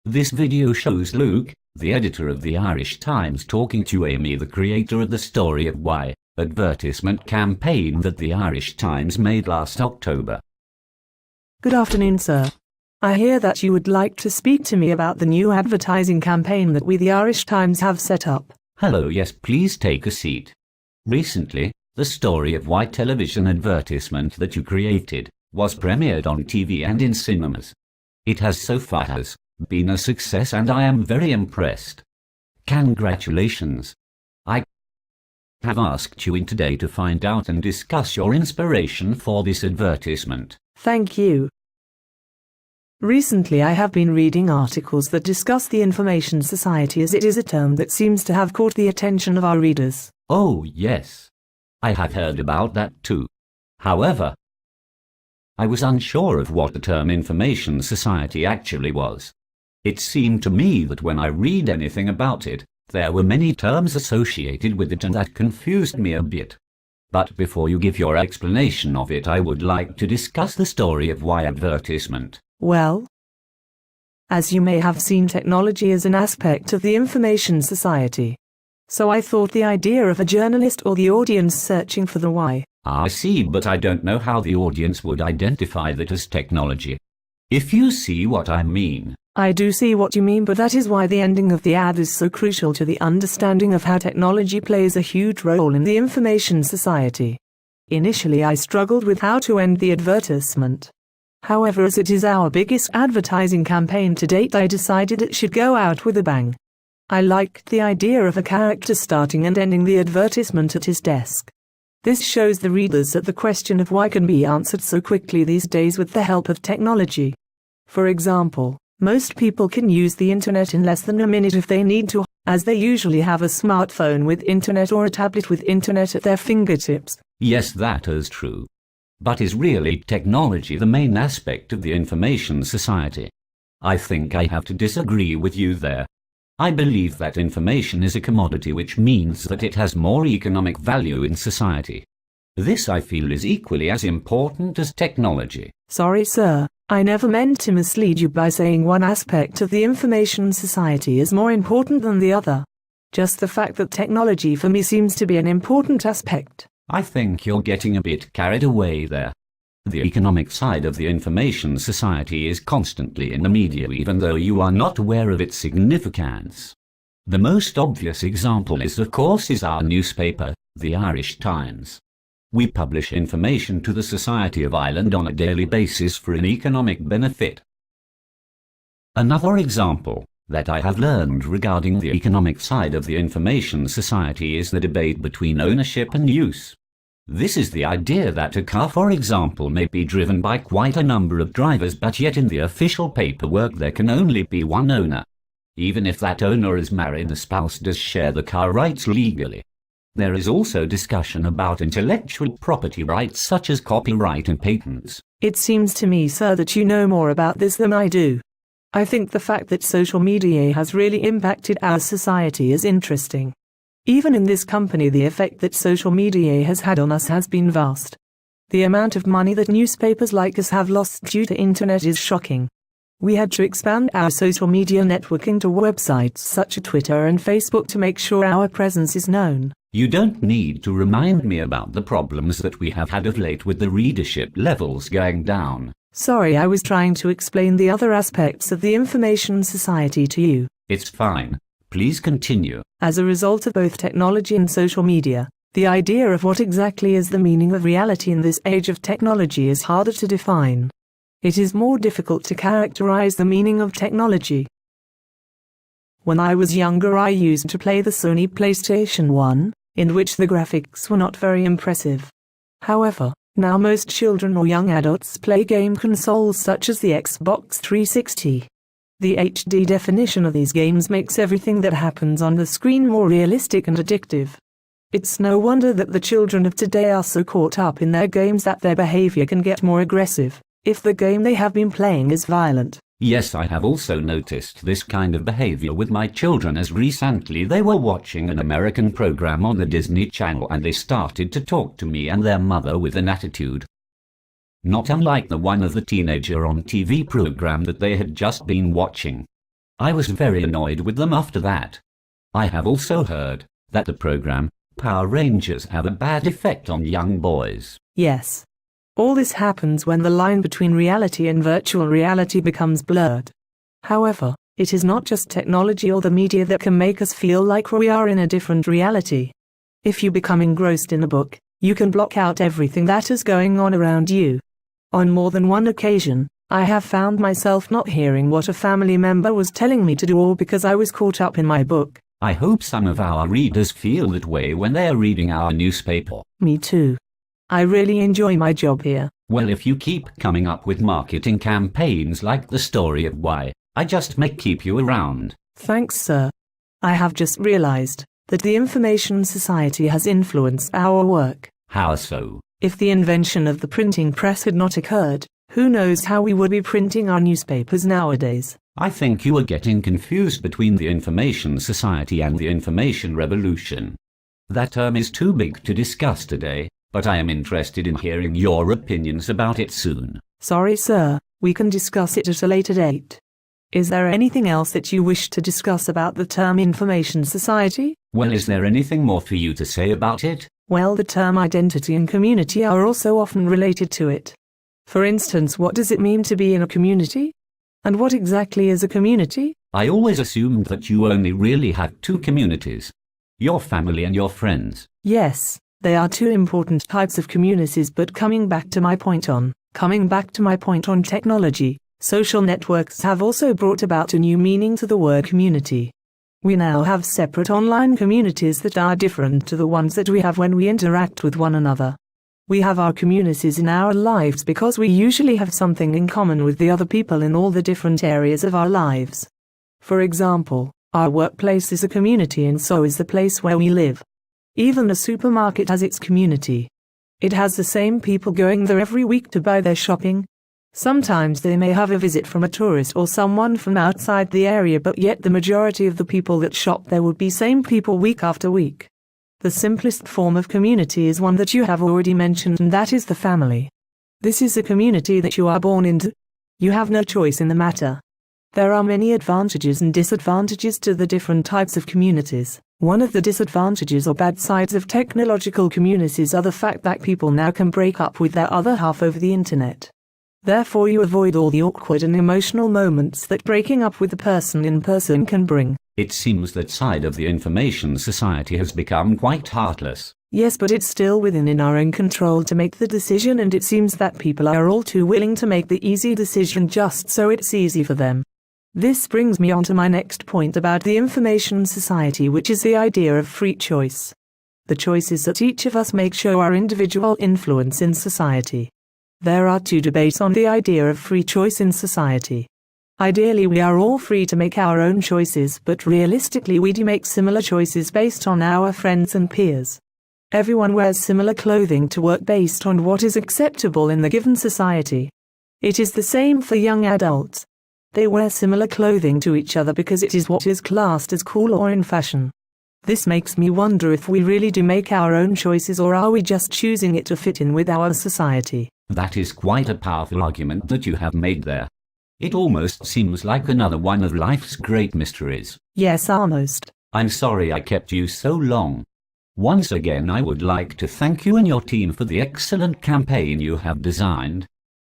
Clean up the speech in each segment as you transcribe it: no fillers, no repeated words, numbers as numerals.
This video shows Luke, the editor of the Irish Times, talking to Amy, the creator of the Story of Why advertisement campaign that the Irish Times made last October. Good afternoon, sir. I hear that you would like to speak to me about the new advertising campaign that we, the Irish Times, have set up. Hello, yes, please take a seat. Recently, the Story of Why television advertisement that you created was premiered on TV and in cinemas. It has so far been a success and I am very impressed. Congratulations. I have asked you in today to find out and discuss your inspiration for this advertisement. Thank you. Recently I have been reading articles that discuss the information society, as it is a term that seems to have caught the attention of our readers. Oh yes, I have heard about that too. However, I was unsure of what the term information society actually was. It seemed to me that when I read anything about it, there were many terms associated with it and that confused me a bit. But before you give your explanation of it, I would like to discuss the Story of Why advertisement. Well, as you may have seen, technology is an aspect of the information society. So I thought the idea of a journalist or the audience searching for the why. I see, but I don't know how the audience would identify that as technology. If you see what I mean. I do see what you mean, but that is why the ending of the ad is so crucial to the understanding of how technology plays a huge role in the information society. Initially I struggled with how to end the advertisement. However, as it is our biggest advertising campaign to date, I decided it should go out with a bang. I liked the idea of a character starting and ending the advertisement at his desk. This shows the readers that the question of why can be answered so quickly these days with the help of technology. For example, most people can use the internet in less than a minute if they need to, as they usually have a smartphone with internet or a tablet with internet at their fingertips. Yes, that is true. But is really technology the main aspect of the information society? I think I have to disagree with you there. I believe that information is a commodity, which means that it has more economic value in society. This, I feel, is equally as important as technology. Sorry, sir. I never meant to mislead you by saying one aspect of the information society is more important than the other. Just the fact that technology for me seems to be an important aspect. I think you're getting a bit carried away there. The economic side of the information society is constantly in the media, even though you are not aware of its significance. The most obvious example is, of course, our newspaper, the Irish Times. We publish information to the Society of Ireland on a daily basis for an economic benefit. Another example that I have learned regarding the economic side of the information society is the debate between ownership and use. This is the idea that a car, for example, may be driven by quite a number of drivers, but yet in the official paperwork there can only be one owner. Even if that owner is married, the spouse does share the car rights legally. There is also discussion about intellectual property rights such as copyright and patents. It seems to me, sir, that you know more about this than I do. I think the fact that social media has really impacted our society is interesting. Even in this company, the effect that social media has had on us has been vast. The amount of money that newspapers like us have lost due to internet is shocking. We had to expand our social media networking to websites such as Twitter and Facebook to make sure our presence is known. You don't need to remind me about the problems that we have had of late with the readership levels going down. Sorry, I was trying to explain the other aspects of the information society to you. It's fine. Please continue. As a result of both technology and social media, the idea of what exactly is the meaning of reality in this age of technology is harder to define. It is more difficult to characterize the meaning of technology. When I was younger, I used to play the Sony PlayStation 1, in which the graphics were not very impressive. However, now most children or young adults play game consoles such as the Xbox 360. The HD definition of these games makes everything that happens on the screen more realistic and addictive. It's no wonder that the children of today are so caught up in their games that their behavior can get more aggressive if the game they have been playing is violent. Yes, I have also noticed this kind of behavior with my children, as recently they were watching an American program on the Disney Channel and they started to talk to me and their mother with an attitude. Not unlike the one of the teenager on TV program that they had just been watching. I was very annoyed with them after that. I have also heard that the program Power Rangers have a bad effect on young boys. Yes. All this happens when the line between reality and virtual reality becomes blurred. However, it is not just technology or the media that can make us feel like we are in a different reality. If you become engrossed in a book, you can block out everything that is going on around you. On more than one occasion, I have found myself not hearing what a family member was telling me to do, all because I was caught up in my book. I hope some of our readers feel that way when they are reading our newspaper. Me too. I really enjoy my job here. Well, if you keep coming up with marketing campaigns like the story of why I just may keep you around. Thanks, sir. I have just realized that the information society has influenced our work. How so? If the invention of the printing press had not occurred, who knows how we would be printing our newspapers nowadays? I think you are getting confused between the information society and the information revolution. That term is too big to discuss today, but I am interested in hearing your opinions about it soon. Sorry, sir. We can discuss it at a later date. Is there anything else that you wish to discuss about the term information society? Well, is there anything more for you to say about it? Well, the term identity and community are also often related to it. For instance, what does it mean to be in a community? And what exactly is a community? I always assumed that you only really had two communities. Your family and your friends. Yes, they are two important types of communities, but coming back to my point on technology, social networks have also brought about a new meaning to the word community. We now have separate online communities that are different to the ones that we have when we interact with one another. We have our communities in our lives because we usually have something in common with the other people in all the different areas of our lives. For example, our workplace is a community, and so is the place where we live. Even a supermarket has its community. It has the same people going there every week to buy their shopping. Sometimes they may have a visit from a tourist or someone from outside the area, but yet the majority of the people that shop there would be same people week after week. The simplest form of community is one that you have already mentioned, and that is the family. This is a community that you are born into. You have no choice in the matter. There are many advantages and disadvantages to the different types of communities. One of the disadvantages or bad sides of technological communities are the fact that people now can break up with their other half over the internet. Therefore, you avoid all the awkward and emotional moments that breaking up with the person in person can bring. It seems that side of the information society has become quite heartless. Yes, but it's still within our own control to make the decision, and it seems that people are all too willing to make the easy decision just so it's easy for them. This brings me on to my next point about the information society, which is the idea of free choice. The choices that each of us make show our individual influence in society. There are two debates on the idea of free choice in society. Ideally, we are all free to make our own choices, but realistically we do make similar choices based on our friends and peers. Everyone wears similar clothing to work based on what is acceptable in the given society. It is the same for young adults. They wear similar clothing to each other because it is what is classed as cool or in fashion. This makes me wonder if we really do make our own choices, or are we just choosing it to fit in with our society? That is quite a powerful argument that you have made there. It almost seems like another one of life's great mysteries. Yes, almost. I'm sorry I kept you so long. Once again, I would like to thank you and your team for the excellent campaign you have designed.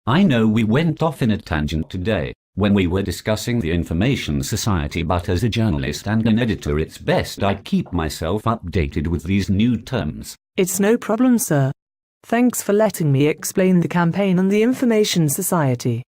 I know we went off in a tangent today when we were discussing the information society, but as a journalist and an editor, it's best I keep myself updated with these new terms. It's no problem, sir. Thanks for letting me explain the campaign and the information society.